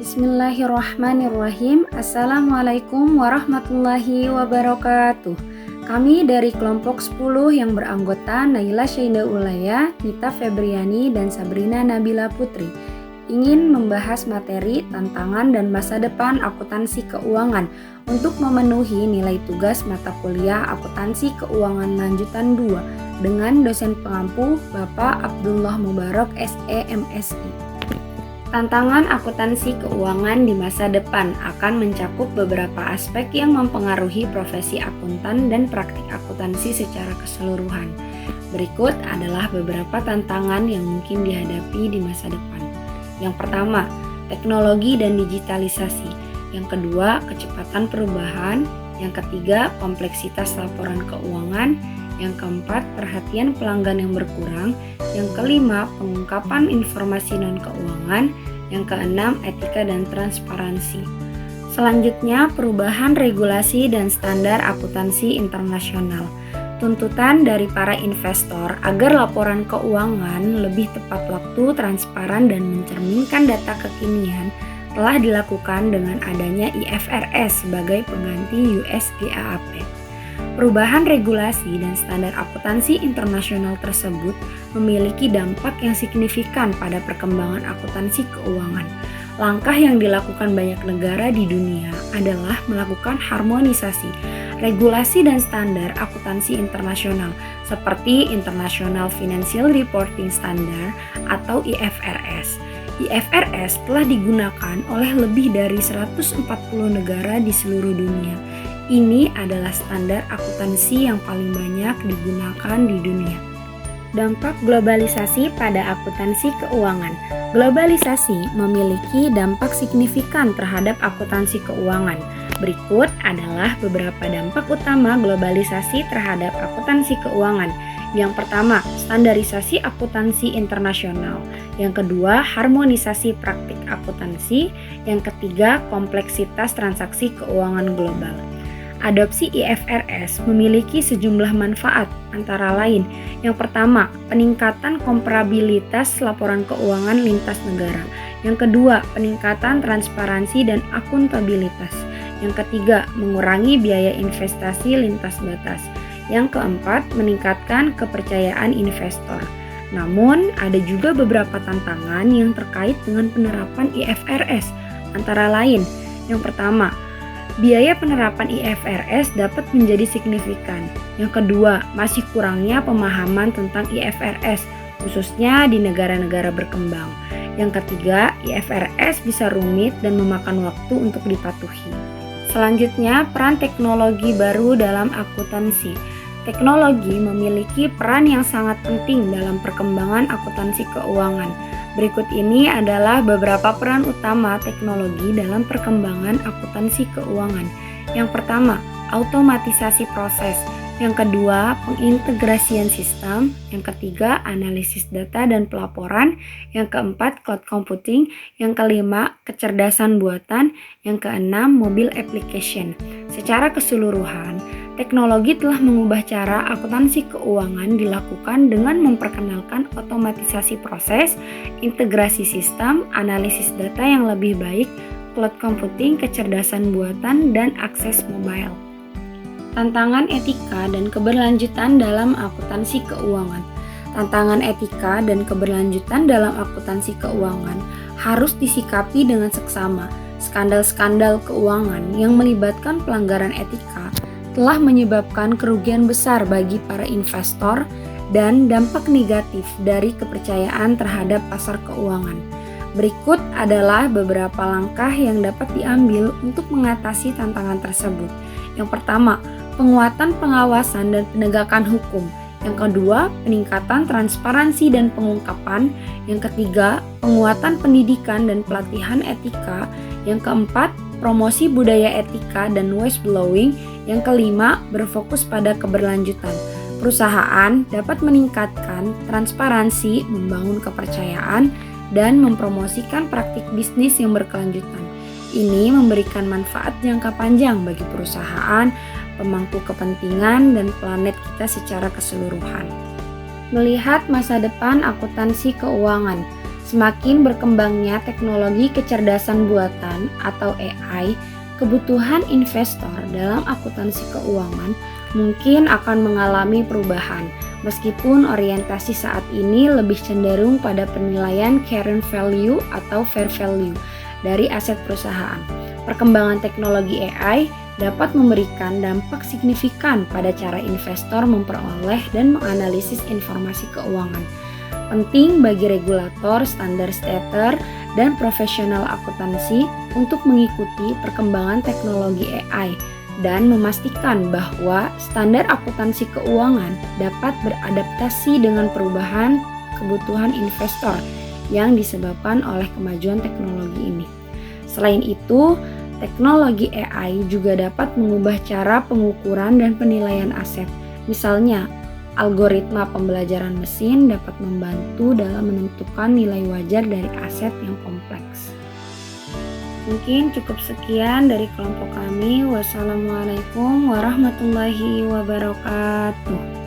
Bismillahirrahmanirrahim. Assalamualaikum warahmatullahi wabarakatuh. Kami dari kelompok 10 yang beranggota Naila Syaida Ulaya, Nita Febriani, dan Sabrina Nabila Putri ingin membahas materi tantangan dan masa depan akuntansi keuangan untuk memenuhi nilai tugas mata kuliah akuntansi keuangan lanjutan 2 dengan dosen pengampu Bapak Abdullah Mubarak SE MSI. Tantangan akuntansi keuangan di masa depan akan mencakup beberapa aspek yang mempengaruhi profesi akuntan dan praktik akuntansi secara keseluruhan. Berikut adalah beberapa tantangan yang mungkin dihadapi di masa depan. Yang pertama, teknologi dan digitalisasi. Yang kedua, kecepatan perubahan. Yang ketiga, kompleksitas laporan keuangan. Yang keempat, perhatian pelanggan yang berkurang. Yang kelima, pengungkapan informasi non-keuangan. Yang keenam, etika dan transparansi. Selanjutnya, perubahan regulasi dan standar akuntansi internasional. Tuntutan dari para investor agar laporan keuangan lebih tepat waktu, transparan, dan mencerminkan data kekinian telah dilakukan dengan adanya IFRS sebagai pengganti US GAAP. Perubahan regulasi dan standar akuntansi internasional tersebut memiliki dampak yang signifikan pada perkembangan akuntansi keuangan. Langkah yang dilakukan banyak negara di dunia adalah melakukan harmonisasi regulasi dan standar akuntansi internasional seperti International Financial Reporting Standard atau IFRS. IFRS telah digunakan oleh lebih dari 140 negara di seluruh dunia. Ini adalah standar akuntansi yang paling banyak digunakan di dunia. Dampak globalisasi pada akuntansi keuangan. Globalisasi memiliki dampak signifikan terhadap akuntansi keuangan. Berikut adalah beberapa dampak utama globalisasi terhadap akuntansi keuangan. Yang pertama, standarisasi akuntansi internasional. Yang kedua, harmonisasi praktik akuntansi. Yang ketiga, kompleksitas transaksi keuangan global. Adopsi IFRS memiliki sejumlah manfaat, antara lain. Yang pertama, peningkatan komparabilitas laporan keuangan lintas negara. Yang kedua, peningkatan transparansi dan akuntabilitas. Yang ketiga, mengurangi biaya investasi lintas batas. Yang keempat, meningkatkan kepercayaan investor. Namun, ada juga beberapa tantangan yang terkait dengan penerapan IFRS, antara lain. Yang pertama, biaya penerapan IFRS dapat menjadi signifikan. Yang kedua, masih kurangnya pemahaman tentang IFRS, khususnya di negara-negara berkembang. Yang ketiga, IFRS bisa rumit dan memakan waktu untuk dipatuhi. Selanjutnya, peran teknologi baru dalam akuntansi. Teknologi memiliki peran yang sangat penting dalam perkembangan akuntansi keuangan. Berikut ini adalah beberapa peran utama teknologi dalam perkembangan akuntansi keuangan. Yang pertama, automatisasi proses. Yang kedua, pengintegrasian sistem. Yang ketiga, analisis data dan pelaporan. Yang keempat, cloud computing. Yang kelima, kecerdasan buatan. Yang keenam, mobile application. Secara keseluruhan, teknologi telah mengubah cara akuntansi keuangan dilakukan dengan memperkenalkan otomatisasi proses, integrasi sistem, analisis data yang lebih baik, cloud computing, kecerdasan buatan, dan akses mobile. Tantangan etika dan keberlanjutan dalam akuntansi keuangan. Tantangan etika dan keberlanjutan dalam akuntansi keuangan harus disikapi dengan seksama. Skandal-skandal keuangan yang melibatkan pelanggaran etika telah menyebabkan kerugian besar bagi para investor dan dampak negatif dari kepercayaan terhadap pasar keuangan. Berikut adalah beberapa langkah yang dapat diambil untuk mengatasi tantangan tersebut. Yang pertama, penguatan pengawasan dan penegakan hukum. Yang kedua, peningkatan transparansi dan pengungkapan. Yang ketiga, penguatan pendidikan dan pelatihan etika. Yang keempat, promosi budaya etika dan whistleblowing. Yang kelima, berfokus pada keberlanjutan. Perusahaan dapat meningkatkan transparansi, membangun kepercayaan, dan mempromosikan praktik bisnis yang berkelanjutan. Ini memberikan manfaat jangka panjang bagi perusahaan, pemangku kepentingan, dan planet kita secara keseluruhan. Melihat masa depan akuntansi keuangan. Semakin berkembangnya teknologi kecerdasan buatan atau AI, kebutuhan investor dalam akuntansi keuangan mungkin akan mengalami perubahan, meskipun orientasi saat ini lebih cenderung pada penilaian current value atau fair value dari aset perusahaan. Perkembangan teknologi AI dapat memberikan dampak signifikan pada cara investor memperoleh dan menganalisis informasi keuangan. Penting bagi regulator, standar stater, dan profesional akuntansi untuk mengikuti perkembangan teknologi AI dan memastikan bahwa standar akuntansi keuangan dapat beradaptasi dengan perubahan kebutuhan investor yang disebabkan oleh kemajuan teknologi ini. Selain itu, teknologi AI juga dapat mengubah cara pengukuran dan penilaian aset. Misalnya, algoritma pembelajaran mesin dapat membantu dalam menentukan nilai wajar dari aset yang kompleks. Mungkin cukup sekian dari kelompok kami. Wassalamualaikum warahmatullahi wabarakatuh.